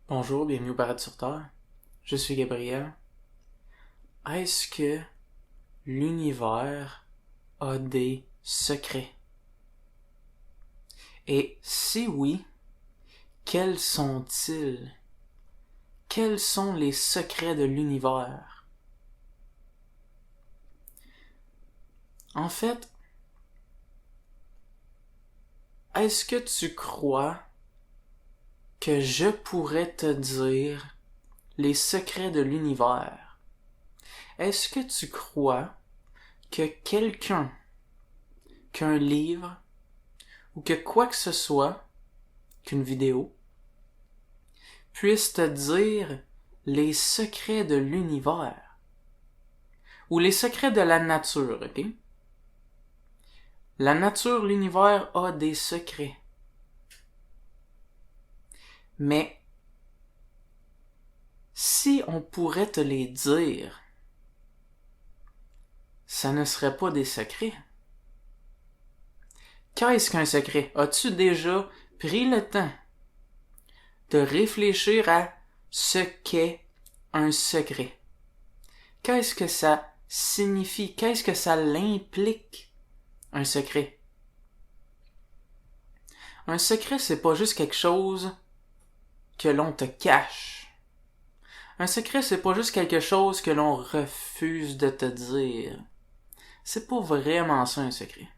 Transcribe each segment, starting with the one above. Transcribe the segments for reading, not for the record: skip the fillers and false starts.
Bonjour, bienvenue au Paradis sur Terre. Je suis Gabriel. Est-ce que l'univers a des secrets? Et si oui, quels sont-ils? Quels sont les secrets de l'univers? En fait, est-ce que tu crois que je pourrais te dire les secrets de l'univers? Est-ce que tu crois que quelqu'un, qu'un livre, ou que quoi que ce soit, qu'une vidéo, puisse te dire les secrets de l'univers? Ou les secrets de la nature, ok? La nature, l'univers a des secrets. Mais si on pourrait te les dire, ça ne serait pas des secrets. Qu'est-ce qu'un secret? As-tu déjà pris le temps de réfléchir à ce qu'est un secret? Qu'est-ce que ça signifie? Qu'est-ce que ça l'implique, un secret? Un secret, c'est pas juste quelque chose que l'on te cache. Un secret, c'est pas juste quelque chose que l'on refuse de te dire. C'est pas vraiment ça, un secret.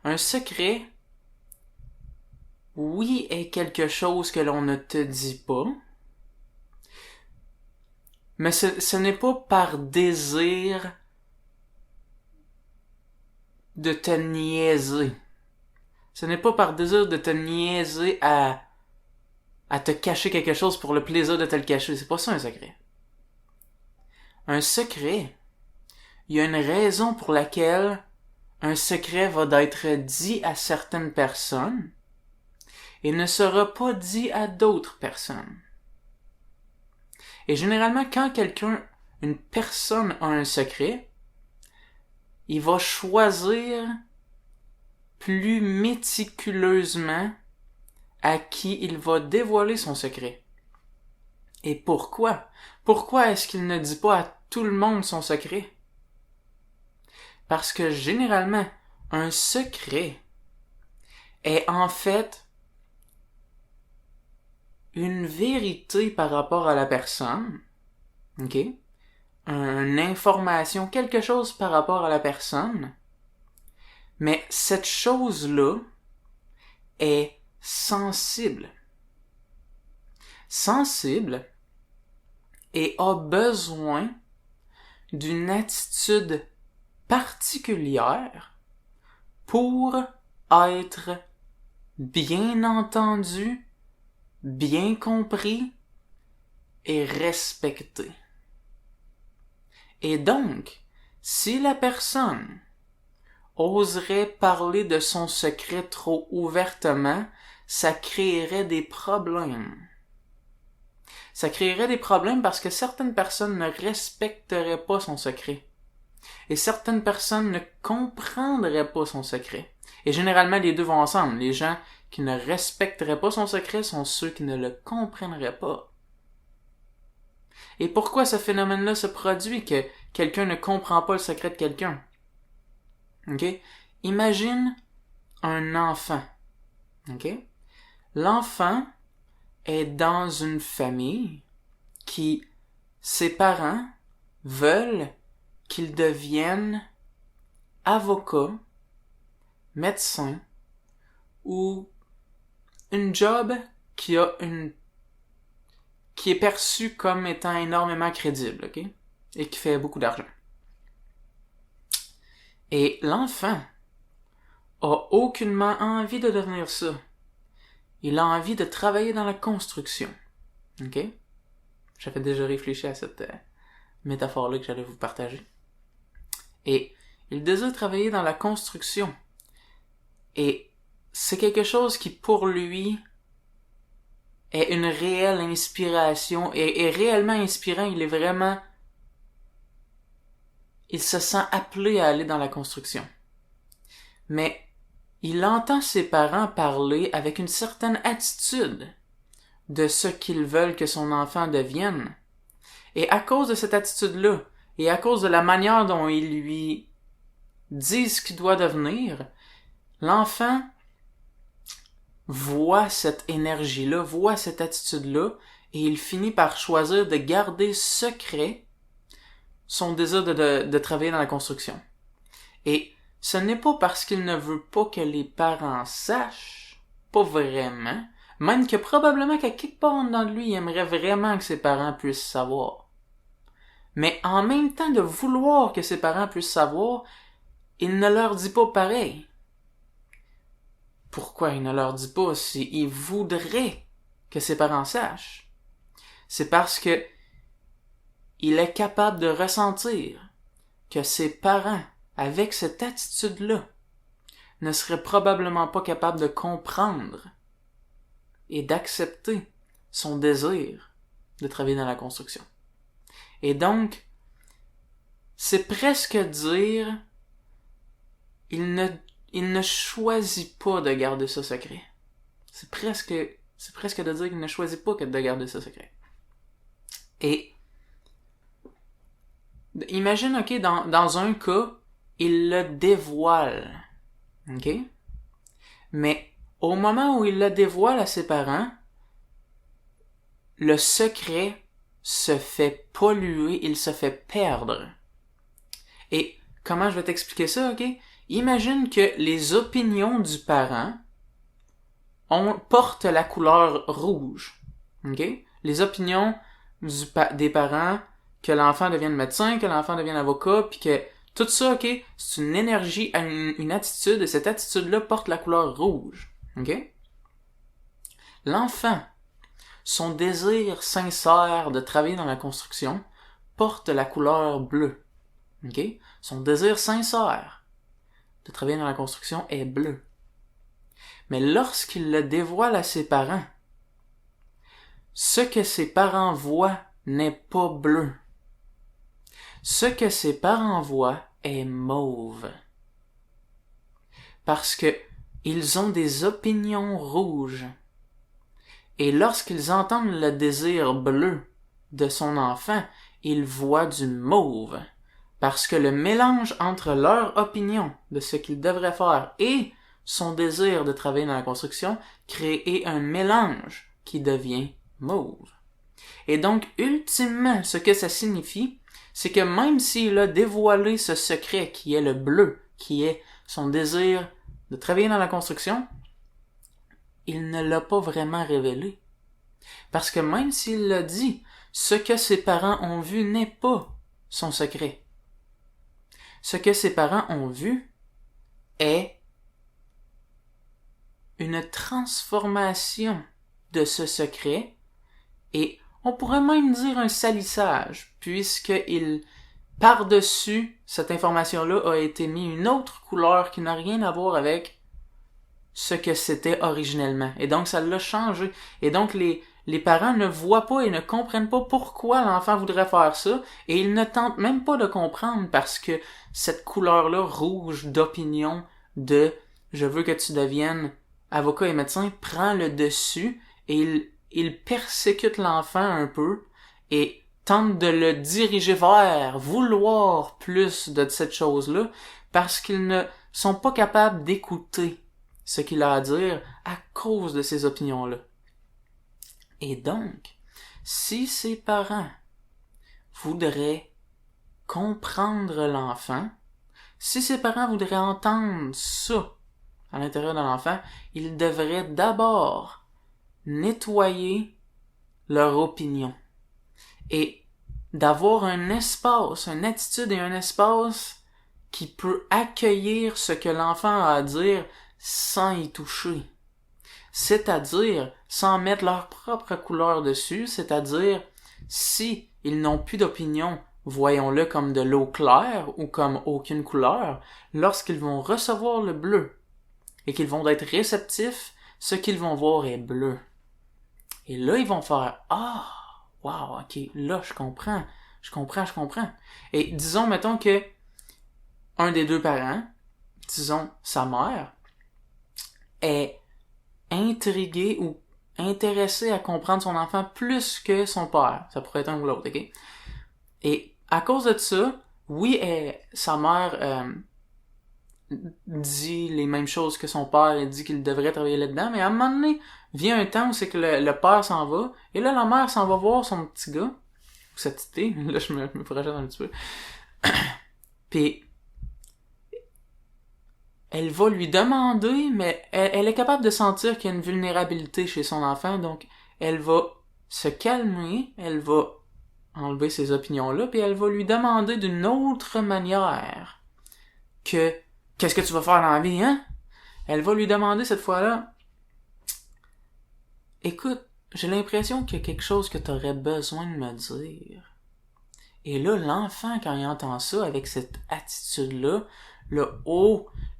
Un secret, oui, est quelque chose que l'on ne te dit pas, mais ce n'est pas par désir de te niaiser. Ce n'est pas par désir de te niaiser à te cacher quelque chose pour le plaisir de te le cacher. C'est pas ça un secret. Un secret, il y a une raison pour laquelle un secret va d'être dit à certaines personnes et ne sera pas dit à d'autres personnes. Et généralement, quand une personne a un secret, il va choisir plus méticuleusement à qui il va dévoiler son secret. Et pourquoi? Pourquoi est-ce qu'il ne dit pas à tout le monde son secret? Parce que généralement, un secret est en fait une vérité par rapport à la personne, ok? Une information, quelque chose par rapport à la personne, mais cette chose-là est sensible. Sensible et a besoin d'une attitude particulière pour être bien entendu, bien compris et respecté. Et donc, si la personne oserait parler de son secret trop ouvertement, ça créerait des problèmes. Ça créerait des problèmes parce que certaines personnes ne respecteraient pas son secret. Et certaines personnes ne comprendraient pas son secret. Et généralement, les deux vont ensemble. Les gens qui ne respecteraient pas son secret sont ceux qui ne le comprendraient pas. Et pourquoi ce phénomène-là se produit, que quelqu'un ne comprend pas le secret de quelqu'un? Ok? Imagine un enfant. Ok? L'enfant est dans une famille qui, ses parents veulent qu'il devienne avocat, médecin ou une job qui est perçue comme étant énormément crédible, ok? Et qui fait beaucoup d'argent. Et l'enfant a aucunement envie de devenir ça. Il a envie de travailler dans la construction. Ok? J'avais déjà réfléchi à cette métaphore-là que j'allais vous partager. Et il désire travailler dans la construction. Et c'est quelque chose qui, pour lui, est une réelle inspiration. Et réellement inspirant, il se sent appelé à aller dans la construction. Mais il entend ses parents parler avec une certaine attitude de ce qu'ils veulent que son enfant devienne. Et à cause de cette attitude-là, et à cause de la manière dont ils lui disent ce qu'il doit devenir, l'enfant voit cette énergie-là, voit cette attitude-là, et il finit par choisir de garder secret son désir de travailler dans la construction. Et ce n'est pas parce qu'il ne veut pas que les parents sachent, pas vraiment, même que probablement qu'à quelque part dans lui, il aimerait vraiment que ses parents puissent savoir. Mais en même temps de vouloir que ses parents puissent savoir, il ne leur dit pas pareil. Pourquoi il ne leur dit pas s'il voudrait que ses parents sachent? C'est parce que il est capable de ressentir que ses parents, avec cette attitude-là, ne seraient probablement pas capables de comprendre et d'accepter son désir de travailler dans la construction. Et donc, c'est presque dire, il ne choisit pas de garder ça secret. C'est presque de dire qu'il ne choisit pas que de garder ça secret. Et imagine, ok, dans un cas, il le dévoile, ok? Mais au moment où il le dévoile à ses parents, le secret se fait polluer, il se fait perdre. Et comment je vais t'expliquer ça, ok? Imagine que les opinions du parent portent la couleur rouge, ok? Les opinions des parents, que l'enfant devienne médecin, que l'enfant devienne avocat, puis que tout ça, ok, c'est une énergie, une attitude, et cette attitude-là porte la couleur rouge, ok? L'enfant, son désir sincère de travailler dans la construction porte la couleur bleue, ok? Son désir sincère de travailler dans la construction est bleu. Mais lorsqu'il le dévoile à ses parents, ce que ses parents voient n'est pas bleu. Ce que ses parents voient est mauve. Parce que ils ont des opinions rouges. Et lorsqu'ils entendent le désir bleu de son enfant, ils voient du mauve. Parce que le mélange entre leur opinion de ce qu'il devrait faire et son désir de travailler dans la construction crée un mélange qui devient mauve. Et donc, ultimement, ce que ça signifie, c'est que même s'il a dévoilé ce secret qui est le bleu, qui est son désir de travailler dans la construction, il ne l'a pas vraiment révélé. Parce que même s'il l'a dit, ce que ses parents ont vu n'est pas son secret. Ce que ses parents ont vu est une transformation de ce secret et on pourrait même dire un salissage, puisqu'il, par-dessus cette information-là, a été mis une autre couleur qui n'a rien à voir avec ce que c'était originellement. Et donc, ça l'a changé. Et donc, les parents ne voient pas et ne comprennent pas pourquoi l'enfant voudrait faire ça, et ils ne tentent même pas de comprendre parce que cette couleur-là, rouge d'opinion, de « je veux que tu deviennes avocat et médecin », prend le dessus, et il persécute l'enfant un peu, et tente de le diriger vers vouloir plus de cette chose-là, parce qu'ils ne sont pas capables d'écouter ce qu'il a à dire à cause de ces opinions-là. Et donc, si ses parents voudraient comprendre l'enfant, si ses parents voudraient entendre ça à l'intérieur de l'enfant, ils devraient d'abord nettoyer leur opinion et d'avoir un espace, une attitude et un espace qui peut accueillir ce que l'enfant a à dire sans y toucher. C'est-à-dire, sans mettre leur propre couleur dessus, c'est-à-dire, si ils n'ont plus d'opinion, voyons-le comme de l'eau claire ou comme aucune couleur, lorsqu'ils vont recevoir le bleu et qu'ils vont être réceptifs, ce qu'ils vont voir est bleu. Et là, ils vont faire « Ah, wow, ok, là, je comprends. Et disons, mettons que un des deux parents, disons sa mère, est intrigué ou intéressé à comprendre son enfant plus que son père. Ça pourrait être un ou l'autre, ok? Et à cause de ça, oui, sa mère dit les mêmes choses que son père, elle dit qu'il devrait travailler là-dedans, mais à un moment donné, vient un temps où c'est que le père s'en va, et là, la mère s'en va voir son petit gars, ou sa petite fille, là, je me projette un petit peu, puis elle va lui demander, mais elle est capable de sentir qu'il y a une vulnérabilité chez son enfant, donc elle va se calmer, elle va enlever ces opinions-là, puis elle va lui demander d'une autre manière que « Qu'est-ce que tu vas faire dans la vie, hein? » Elle va lui demander cette fois-là « Écoute, j'ai l'impression qu'il y a quelque chose que tu aurais besoin de me dire. » Et là, l'enfant, quand il entend ça, avec cette attitude-là, là,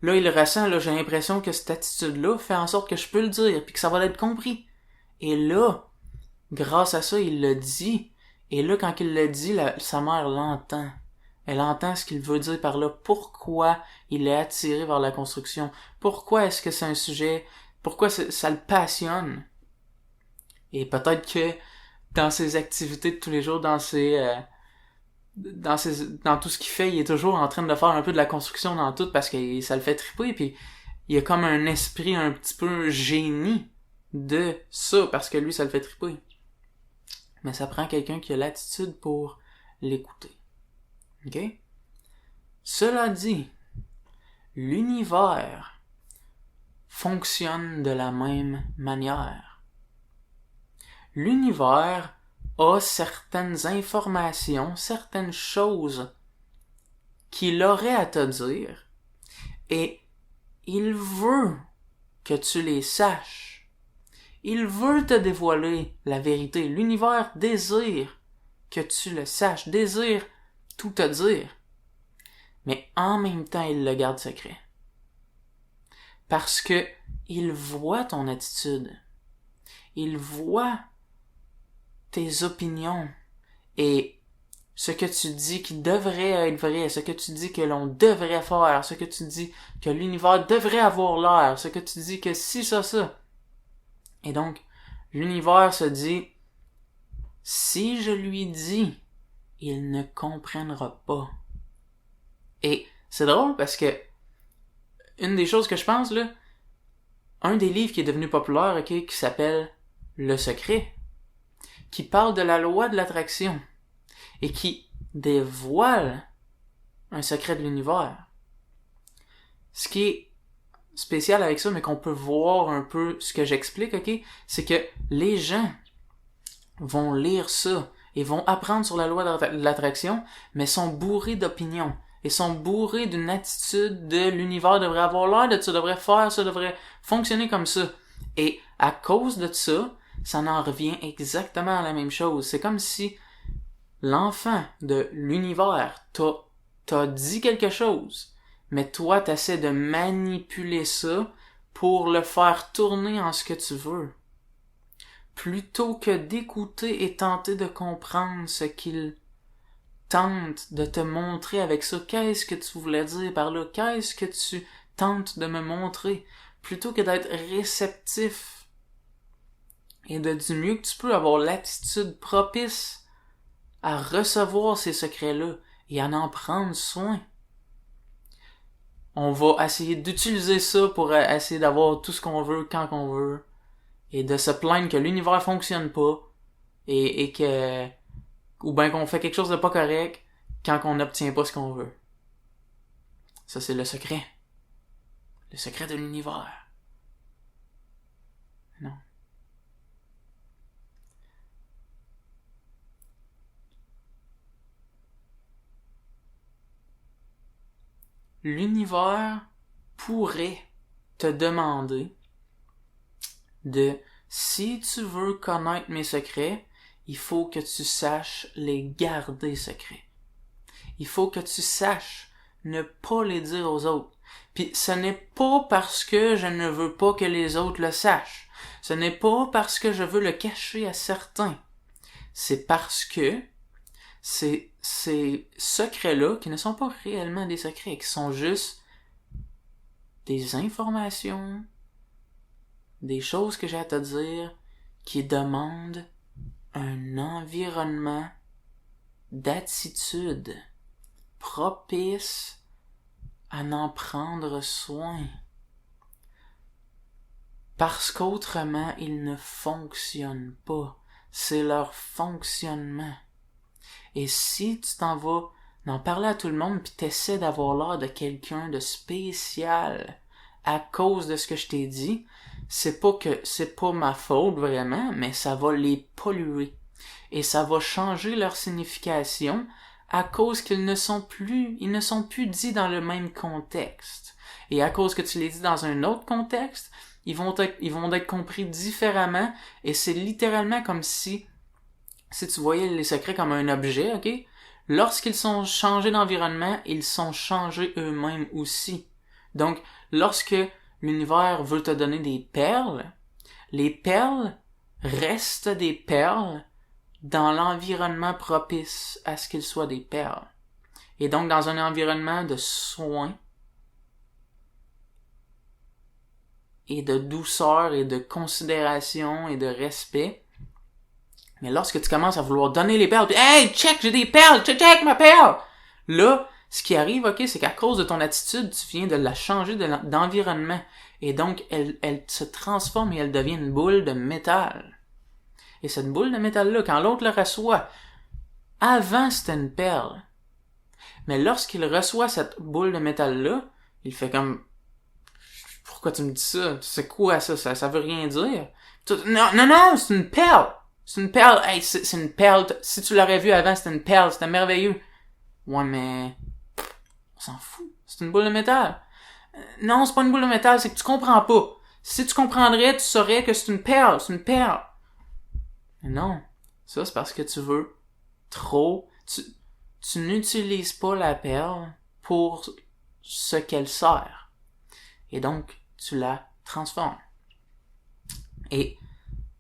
il ressent, là, j'ai l'impression que cette attitude-là fait en sorte que je peux le dire, puis que ça va être compris. Et là, grâce à ça, il le dit. Et là, quand il le dit, sa mère l'entend. Elle entend ce qu'il veut dire par là. Pourquoi il est attiré vers la construction? Pourquoi est-ce que c'est un sujet? Pourquoi ça le passionne? Et peut-être que dans ses activités de tous les jours, dans tout ce qu'il fait, il est toujours en train de faire un peu de la construction dans tout parce que ça le fait triper, puis il y a comme un esprit un petit peu génie de ça parce que lui, ça le fait triper. Mais ça prend quelqu'un qui a l'attitude pour l'écouter. OK? Cela dit, l'univers fonctionne de la même manière. L'univers a certaines informations, certaines choses qu'il aurait à te dire, et il veut que tu les saches. Il veut te dévoiler la vérité. L'univers désire que tu le saches, désire tout te dire. Mais en même temps, il le garde secret. Parce que il voit ton attitude. Il voit tes opinions et ce que tu dis qui devrait être vrai, ce que tu dis que l'on devrait faire, ce que tu dis que l'univers devrait avoir l'air, ce que tu dis que si, ça. Et donc, l'univers se dit, si je lui dis, il ne comprendra pas. Et c'est drôle parce que une des choses que je pense, là, un des livres qui est devenu populaire, ok, qui s'appelle Le Secret, qui parle de la loi de l'attraction et qui dévoile un secret de l'univers. Ce qui est spécial avec ça, mais qu'on peut voir un peu ce que j'explique, ok, c'est que les gens vont lire ça et vont apprendre sur la loi de l'attraction, mais sont bourrés d'opinions et sont bourrés d'une attitude de l'univers devrait avoir l'air de ça, devrait faire ça, devrait fonctionner comme ça. Et à cause de ça, ça en revient exactement à la même chose. C'est comme si l'enfant de l'univers t'a dit quelque chose, mais toi t'essaies de manipuler ça pour le faire tourner en ce que tu veux. Plutôt que d'écouter et tenter de comprendre ce qu'il tente de te montrer avec ça, qu'est-ce que tu voulais dire par là, qu'est-ce que tu tentes de me montrer, plutôt que d'être réceptif et de du mieux que tu peux avoir l'attitude propice à recevoir ces secrets-là et à en prendre soin. On va essayer d'utiliser ça pour essayer d'avoir tout ce qu'on veut quand qu'on veut et de se plaindre que l'univers fonctionne pas et que ou bien qu'on fait quelque chose de pas correct quand on n'obtient pas ce qu'on veut. Ça, c'est le secret. Le secret de l'univers. Non. L'univers pourrait te demander de, si tu veux connaître mes secrets, il faut que tu saches les garder secrets. Il faut que tu saches ne pas les dire aux autres. Puis ce n'est pas parce que je ne veux pas que les autres le sachent. Ce n'est pas parce que je veux le cacher à certains. C'est parce que ces secrets-là, qui ne sont pas réellement des secrets, qui sont juste des informations, des choses que j'ai à te dire, qui demande un environnement d'attitude propice à en prendre soin. Parce qu'autrement, ils ne fonctionnent pas. C'est leur fonctionnement. Et si tu t'en vas d'en parler à tout le monde pis t'essaies d'avoir l'air de quelqu'un de spécial à cause de ce que je t'ai dit, c'est pas ma faute vraiment, mais ça va les polluer. Et ça va changer leur signification à cause ils ne sont plus dits dans le même contexte. Et à cause que tu les dis dans un autre contexte, ils vont être compris différemment, et c'est littéralement comme si tu voyais les secrets comme un objet, ok? Lorsqu'ils sont changés d'environnement, ils sont changés eux-mêmes aussi. Donc, lorsque l'univers veut te donner des perles, les perles restent des perles dans l'environnement propice à ce qu'ils soient des perles. Et donc, dans un environnement de soin et de douceur et de considération et de respect. Mais lorsque tu commences à vouloir donner les perles, pis, hey, check, j'ai des perles, check ma perle! Là, ce qui arrive, ok, c'est qu'à cause de ton attitude, tu viens de la changer d'environnement. Et donc, elle se transforme et elle devient une boule de métal. Et cette boule de métal-là, quand l'autre le reçoit, avant c'était une perle. Mais lorsqu'il reçoit cette boule de métal-là, il fait comme, pourquoi tu me dis ça? C'est quoi ça? Ça veut rien dire. Non, c'est une perle! C'est une perle, hey, c'est une perle. Si tu l'aurais vu avant, c'était une perle, c'était merveilleux. Ouais, mais on s'en fout. C'est une boule de métal. Non, c'est pas une boule de métal, c'est que tu comprends pas. Si tu comprendrais, tu saurais que c'est une perle, Mais non, ça c'est parce que tu veux trop. Tu n'utilises pas la perle pour ce qu'elle sert. Et donc, tu la transformes. Et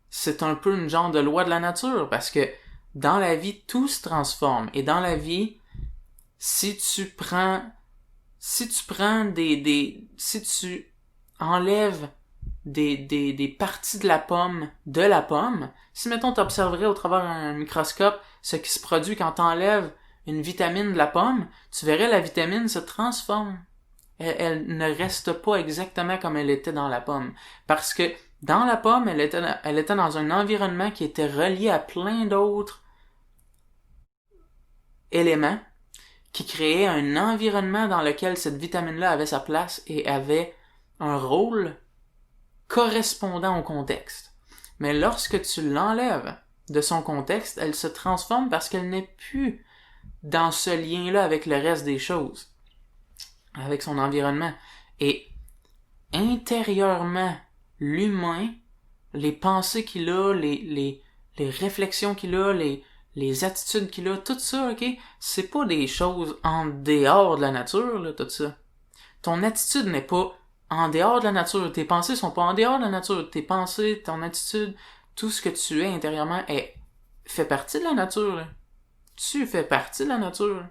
c'est un peu une genre de loi de la nature, parce que dans la vie, tout se transforme. Et dans la vie, si tu enlèves des parties de la pomme, si mettons t'observerais au travers un microscope ce qui se produit quand t'enlèves une vitamine de la pomme, tu verrais la vitamine se transforme. Elle ne reste pas exactement comme elle était dans la pomme. Parce que dans la pomme, elle était dans un environnement qui était relié à plein d'autres éléments qui créaient un environnement dans lequel cette vitamine-là avait sa place et avait un rôle correspondant au contexte. Mais lorsque tu l'enlèves de son contexte, elle se transforme parce qu'elle n'est plus dans ce lien-là avec le reste des choses, avec son environnement. Et intérieurement, l'humain, les pensées qu'il a, les réflexions qu'il a, les attitudes qu'il a, tout ça, ok, c'est pas des choses en dehors de la nature, là, tout ça. Ton attitude n'est pas en dehors de la nature. Tes pensées sont pas en dehors de la nature. Tes pensées, ton attitude, tout ce que tu es intérieurement fait partie de la nature, là. Tu fais partie de la nature.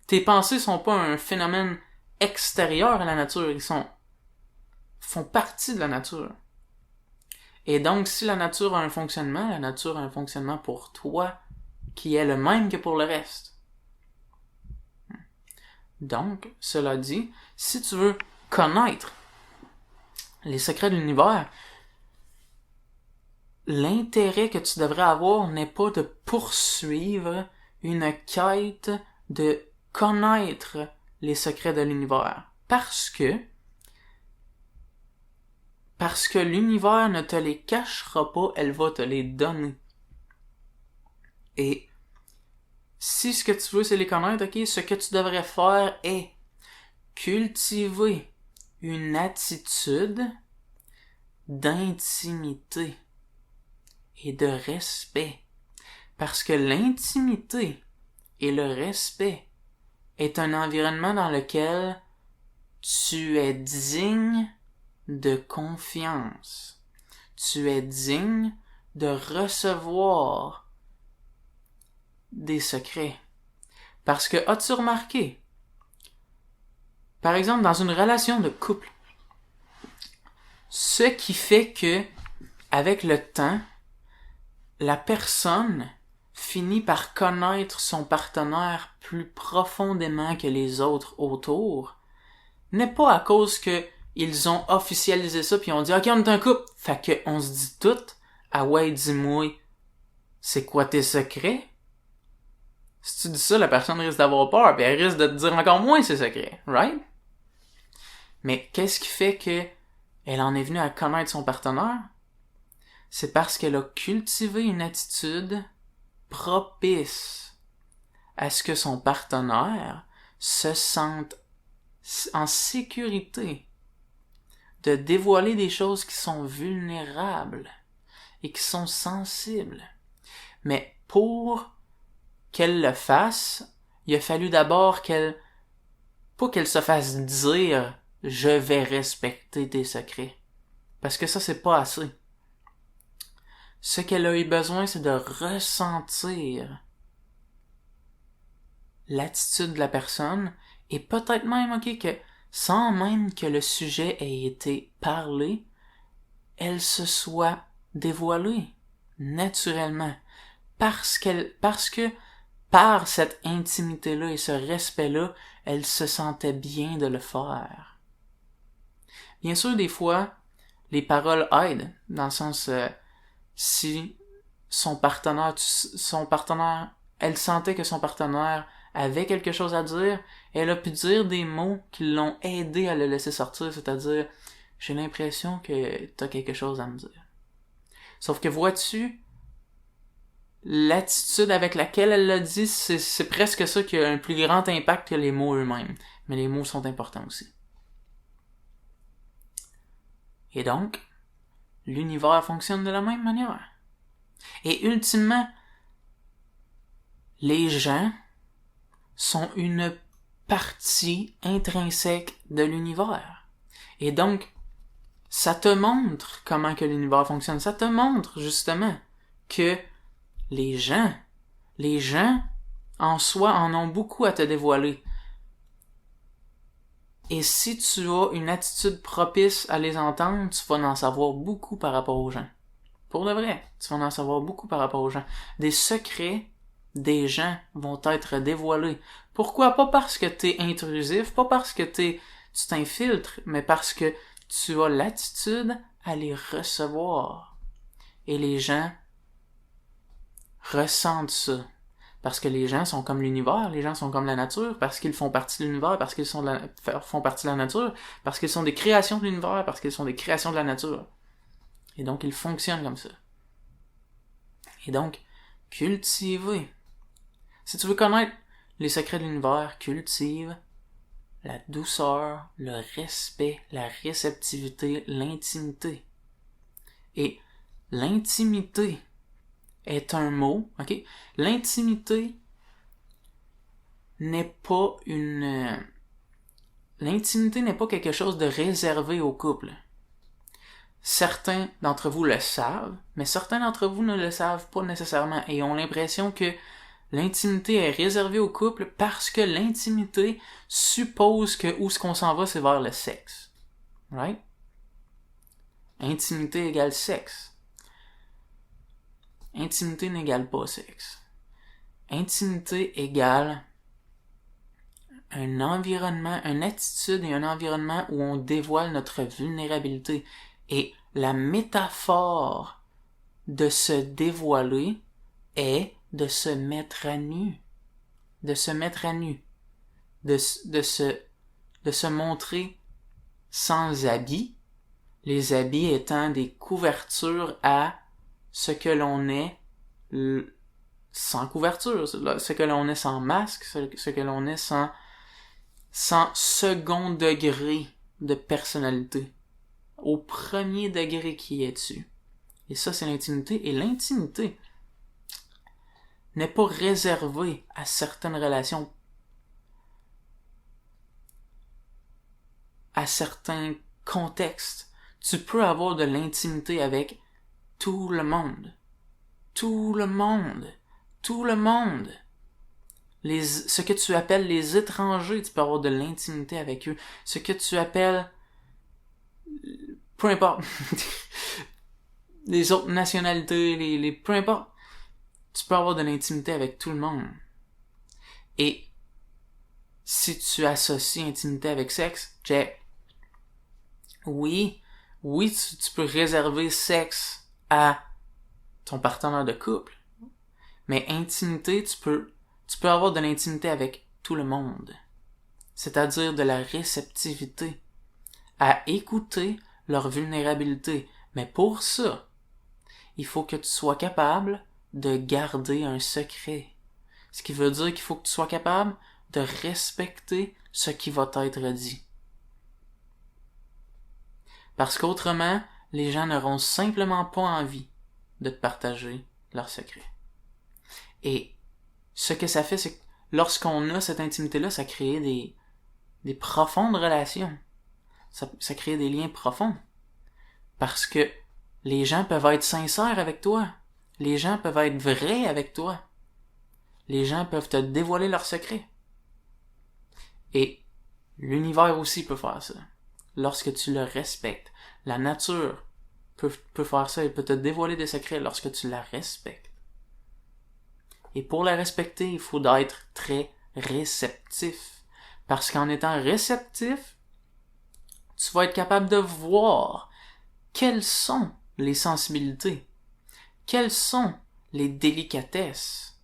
Tes pensées sont pas un phénomène extérieur à la nature. Ils font partie de la nature. Et donc, si la nature a un fonctionnement, la nature a un fonctionnement pour toi qui est le même que pour le reste. Donc, cela dit, si tu veux connaître les secrets de l'univers, l'intérêt que tu devrais avoir n'est pas de poursuivre une quête de connaître les secrets de l'univers. Parce que l'univers ne te les cachera pas, elle va te les donner. Et si ce que tu veux c'est les connaître, ok, ce que tu devrais faire est cultiver une attitude d'intimité et de respect. Parce que l'intimité et le respect est un environnement dans lequel tu es digne de confiance. Tu es digne de recevoir des secrets. Parce que, as-tu remarqué, par exemple, dans une relation de couple, ce qui fait que, avec le temps, la personne finit par connaître son partenaire plus profondément que les autres autour, n'est pas à cause que ils ont officialisé ça puis on dit ok on est un couple, fait que on se dit tout, ah ouais dis-moi c'est quoi tes secrets? Si tu dis ça, la personne risque d'avoir peur puis elle risque de te dire encore moins ses secrets, right? Mais qu'est-ce qui fait que elle en est venue à connaître son partenaire? C'est parce qu'elle a cultivé une attitude propice à ce que son partenaire se sente en sécurité de dévoiler des choses qui sont vulnérables et qui sont sensibles. Mais pour qu'elle le fasse, il a fallu d'abord pas qu'elle se fasse dire « je vais respecter tes secrets ». Parce que ça, c'est pas assez. Ce qu'elle a eu besoin, c'est de ressentir l'attitude de la personne et peut-être même, ok, que sans même que le sujet ait été parlé, elle se soit dévoilée naturellement parce que par cette intimité-là et ce respect-là, elle se sentait bien de le faire. Bien sûr, des fois, les paroles aident, dans le sens si son partenaire, elle sentait que son partenaire avait quelque chose à dire, elle a pu dire des mots qui l'ont aidé à le laisser sortir, c'est-à-dire j'ai l'impression que t'as quelque chose à me dire. Sauf que vois-tu, l'attitude avec laquelle elle l'a dit, c'est presque ça qui a un plus grand impact que les mots eux-mêmes. Mais les mots sont importants aussi. Et donc, l'univers fonctionne de la même manière. Et ultimement, les gens sont une partie intrinsèque de l'univers. Et donc, ça te montre comment que l'univers fonctionne. Ça te montre, justement, que les gens en soi en ont beaucoup à te dévoiler. Et si tu as une attitude propice à les entendre, tu vas en savoir beaucoup par rapport aux gens. Pour de vrai, tu vas en savoir beaucoup par rapport aux gens. Des secrets des gens vont être dévoilés. Pourquoi? Pas parce que t'es intrusif, pas parce que tu t'infiltres, mais parce que tu as l'attitude à les recevoir. Et les gens ressentent ça. Parce que les gens sont comme l'univers, les gens sont comme la nature, parce qu'ils font partie de l'univers, parce qu'ils font partie de la nature, parce qu'ils sont des créations de l'univers, parce qu'ils sont des créations de la nature. Et donc, ils fonctionnent comme ça. Et donc, cultiver. Si tu veux connaître les secrets de l'univers, cultive la douceur, le respect, la réceptivité, l'intimité. Et l'intimité est un mot, ok? L'intimité n'est pas l'intimité n'est pas quelque chose de réservé au couple. Certains d'entre vous le savent, mais certains d'entre vous ne le savent pas nécessairement et ont l'impression que l'intimité est réservée au couple parce que l'intimité suppose que où ce qu'on s'en va, c'est vers le sexe. Right? Intimité égale sexe. Intimité n'égale pas sexe. Intimité égale un environnement, une attitude et un environnement où on dévoile notre vulnérabilité. Et la métaphore de se dévoiler est de se mettre à nu. De se mettre à nu. De se montrer sans habits. Les habits étant des couvertures à ce que l'on est sans couverture, ce que l'on est sans masque, ce que l'on est sans second degré de personnalité. Au premier degré qui est dessus. Et ça, c'est l'intimité. Et l'intimité n'est pas réservée à certaines relations, à certains contextes. Tu peux avoir de l'intimité avec tout le monde. Tout le monde. Tout le monde. Ce que tu appelles les étrangers, tu peux avoir de l'intimité avec eux. Ce que tu appelles... peu importe. les autres nationalités, peu importe. Tu peux avoir de l'intimité avec tout le monde. Et si tu associes intimité avec sexe, check. Oui, tu peux réserver sexe à ton partenaire de couple. Mais intimité, tu peux avoir de l'intimité avec tout le monde. C'est-à-dire de la réceptivité. À écouter leur vulnérabilité. Mais pour ça, il faut que tu sois capable de garder un secret. Ce qui veut dire qu'il faut que tu sois capable de respecter ce qui va t'être dit. Parce qu'autrement, les gens n'auront simplement pas envie de te partager leurs secrets. Et ce que ça fait, c'est que lorsqu'on a cette intimité-là, ça crée des profondes relations. Ça crée des liens profonds. Parce que les gens peuvent être sincères avec toi. Les gens peuvent être vrais avec toi. Les gens peuvent te dévoiler leurs secrets. Et l'univers aussi peut faire ça. Lorsque tu le respectes. La nature peut faire ça. Elle peut te dévoiler des secrets lorsque tu la respectes. Et pour la respecter, il faut être très réceptif. Parce qu'en étant réceptif, tu vas être capable de voir quelles sont les sensibilités, quelles sont les délicatesses.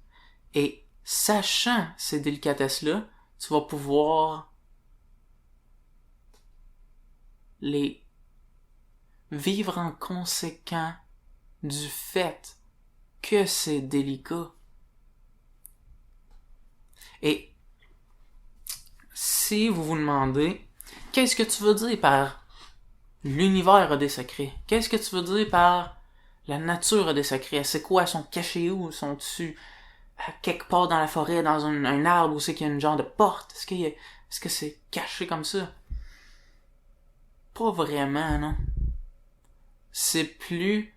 Et sachant ces délicatesses-là, tu vas pouvoir les vivre en conséquent du fait que c'est délicat. Et si vous vous demandez, qu'est-ce que tu veux dire par l'univers a des secrets? Qu'est-ce que tu veux dire par la nature a des secrets? C'est quoi? Sont cachés où? Sont-tu à quelque part dans la forêt, dans un arbre où c'est qu'il y a une genre de porte? Est-ce que c'est caché comme ça? Pas vraiment, non. C'est plus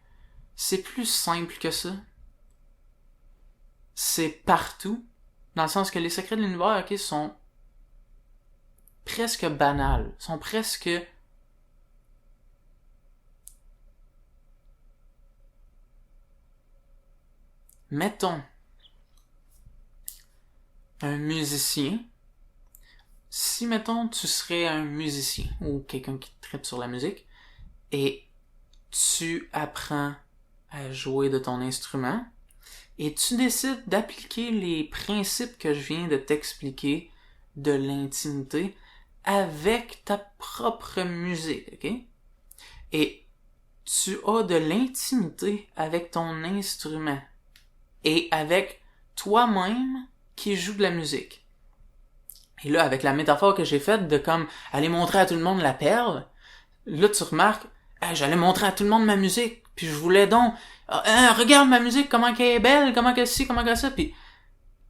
simple que ça. C'est partout. Dans le sens que les secrets de l'univers, ok, sont presque banals. Sont presque mettons un musicien. Si, mettons, tu serais un musicien ou quelqu'un qui traite sur la musique et tu apprends à jouer de ton instrument et tu décides d'appliquer les principes que je viens de t'expliquer de l'intimité avec ta propre musique, ok? Et tu as de l'intimité avec ton instrument et avec toi-même qui joue de la musique. Et là, avec la métaphore que j'ai faite de comme aller montrer à tout le monde la perle, là tu remarques, j'allais montrer à tout le monde ma musique, puis je voulais donc, regarde ma musique, comment qu'elle est belle, comment qu'elle ci, comment qu'elle ça, puis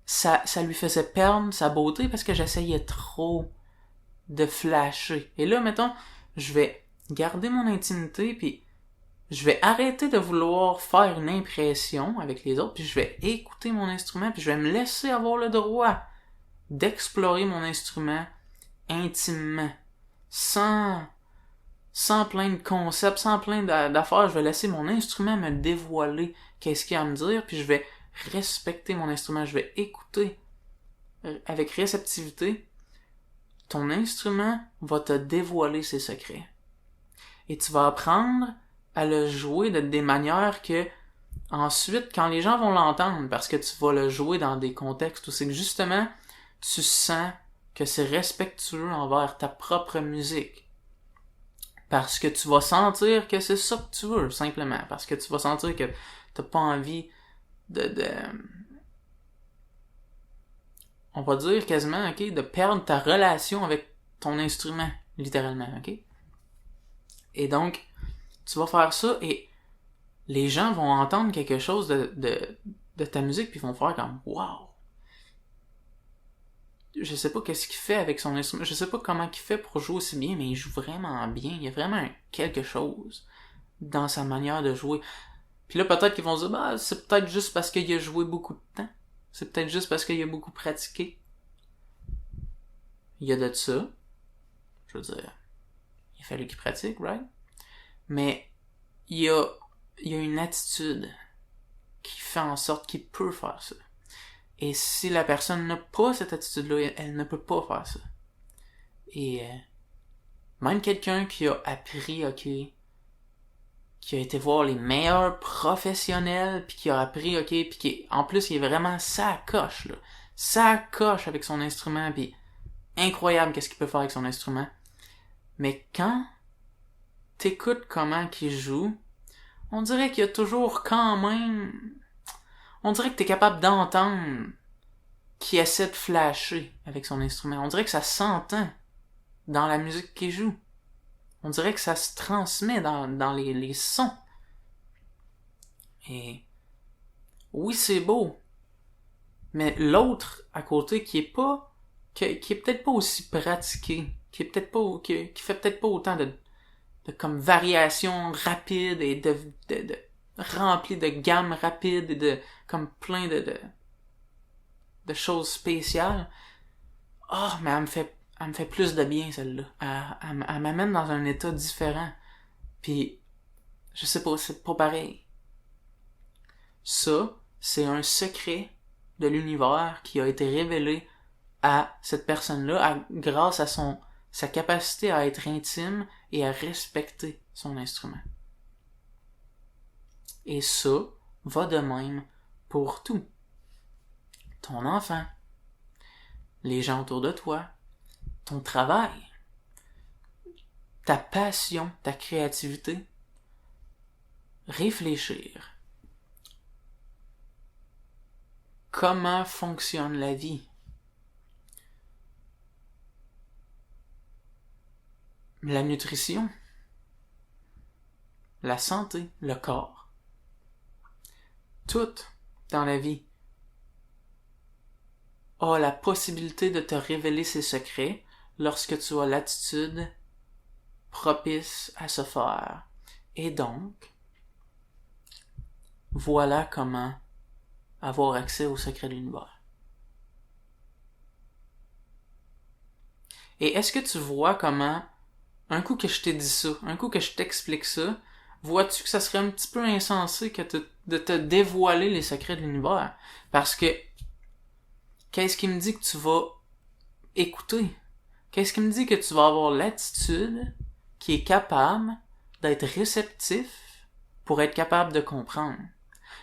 ça lui faisait perdre sa beauté parce que j'essayais trop de flasher. Et là, mettons, je vais garder mon intimité, puis je vais arrêter de vouloir faire une impression avec les autres, puis je vais écouter mon instrument, puis je vais me laisser avoir le droit d'explorer mon instrument intimement, sans plein de concepts, sans plein d'affaires. Je vais laisser mon instrument me dévoiler qu'est-ce qu'il a à me dire, puis je vais respecter mon instrument, je vais écouter avec réceptivité. Ton instrument va te dévoiler ses secrets. Et tu vas apprendre à le jouer de des manières que ensuite, quand les gens vont l'entendre, parce que tu vas le jouer dans des contextes où c'est que justement, tu sens que c'est respectueux envers ta propre musique. Parce que tu vas sentir que c'est ça que tu veux, simplement. Parce que tu vas sentir que t'as pas envie on va dire quasiment, ok, de perdre ta relation avec ton instrument, littéralement, ok? Et donc, tu vas faire ça et les gens vont entendre quelque chose de ta musique puis vont faire comme wow. Je sais pas qu'est-ce qu'il fait avec son instrument, je sais pas comment il fait pour jouer aussi bien, mais il joue vraiment bien, il y a vraiment quelque chose dans sa manière de jouer. Puis là peut-être qu'ils vont se dire bah c'est peut-être juste parce qu'il a joué beaucoup de temps. C'est peut-être juste parce qu'il a beaucoup pratiqué. Il y a de ça. Je veux dire, il a fallu qu'il pratique, right? Mais il y a il y a une attitude qui fait en sorte qu'il peut faire ça. Et si la personne n'a pas cette attitude-là, elle ne peut pas faire ça. Et même quelqu'un qui a appris, qui a été voir les meilleurs professionnels, puis qui a appris, puis qui, en plus, il est vraiment sacoche, là. Sacoche avec son instrument, puis incroyable qu'est-ce qu'il peut faire avec son instrument. Mais quand t'écoutes comment qu'il joue, on dirait qu'il y a toujours quand même... On dirait que t'es capable d'entendre qu'il essaie de flasher avec son instrument. On dirait que ça s'entend dans la musique qu'il joue. On dirait que ça se transmet dans les sons. Et oui, c'est beau. Mais l'autre à côté qui est peut-être pas aussi pratiqué, qui fait peut-être pas autant de comme variations rapides et de rempli de gammes rapides et de comme plein de choses spéciales. Oh, mais elle me fait plus de bien, celle-là. Elle m'amène dans un état différent. Puis, je sais pas, c'est pas pareil. Ça, c'est un secret de l'univers qui a été révélé à cette personne-là grâce à sa capacité à être intime et à respecter son instrument. Et ça va de même pour tout. Ton enfant, les gens autour de toi, ton travail, ta passion, ta créativité. Réfléchir. Comment fonctionne la vie? La nutrition, la santé, le corps. Tout dans la vie a la possibilité de te révéler ses secrets lorsque tu as l'attitude propice à se faire. Et donc, voilà comment avoir accès aux secrets de l'univers. Et est-ce que tu vois comment, un coup que je t'ai dit ça, un coup que je t'explique ça, vois-tu que ça serait un petit peu insensé de te dévoiler les secrets de l'univers? Parce que, qu'est-ce qui me dit que tu vas écouter? Qu'est-ce qui me dit que tu vas avoir l'attitude qui est capable d'être réceptif pour être capable de comprendre?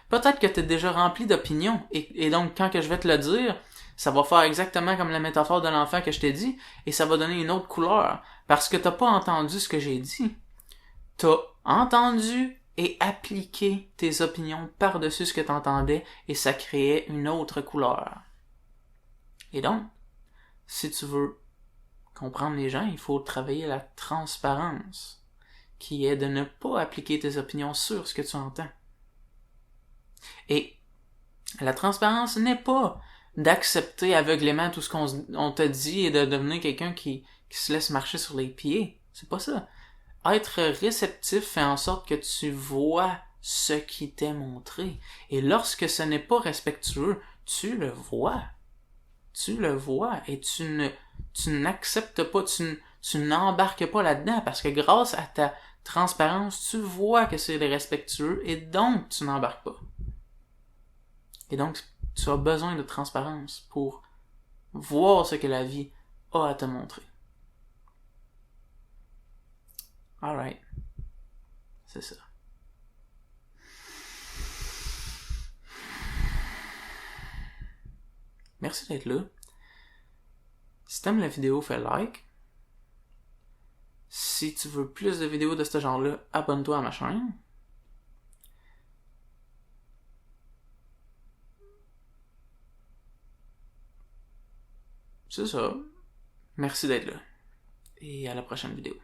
Peut-être que tu es déjà rempli d'opinions, et donc quand que je vais te le dire, ça va faire exactement comme la métaphore de l'enfant que je t'ai dit, et ça va donner une autre couleur, parce que t'as pas entendu ce que j'ai dit. T'as entendu et appliqué tes opinions par-dessus ce que t'entendais, et ça créait une autre couleur. Et donc, si tu veux comprendre les gens, il faut travailler la transparence, qui est de ne pas appliquer tes opinions sur ce que tu entends. Et la transparence n'est pas d'accepter aveuglément tout ce qu'on te dit et de devenir quelqu'un qui se laisse marcher sur les pieds. C'est pas ça. Être réceptif fait en sorte que tu vois ce qui t'est montré. Et lorsque ce n'est pas respectueux, tu le vois. Tu le vois et tu n'acceptes pas, tu n'embarques pas là-dedans parce que grâce à ta transparence, tu vois que c'est respectueux et donc tu n'embarques pas. Et donc, tu as besoin de transparence pour voir ce que la vie a à te montrer. Alright. C'est ça. Merci d'être là. Si t'aimes la vidéo, fais like. Si tu veux plus de vidéos de ce genre-là, abonne-toi à ma chaîne. C'est ça. Merci d'être là. Et à la prochaine vidéo.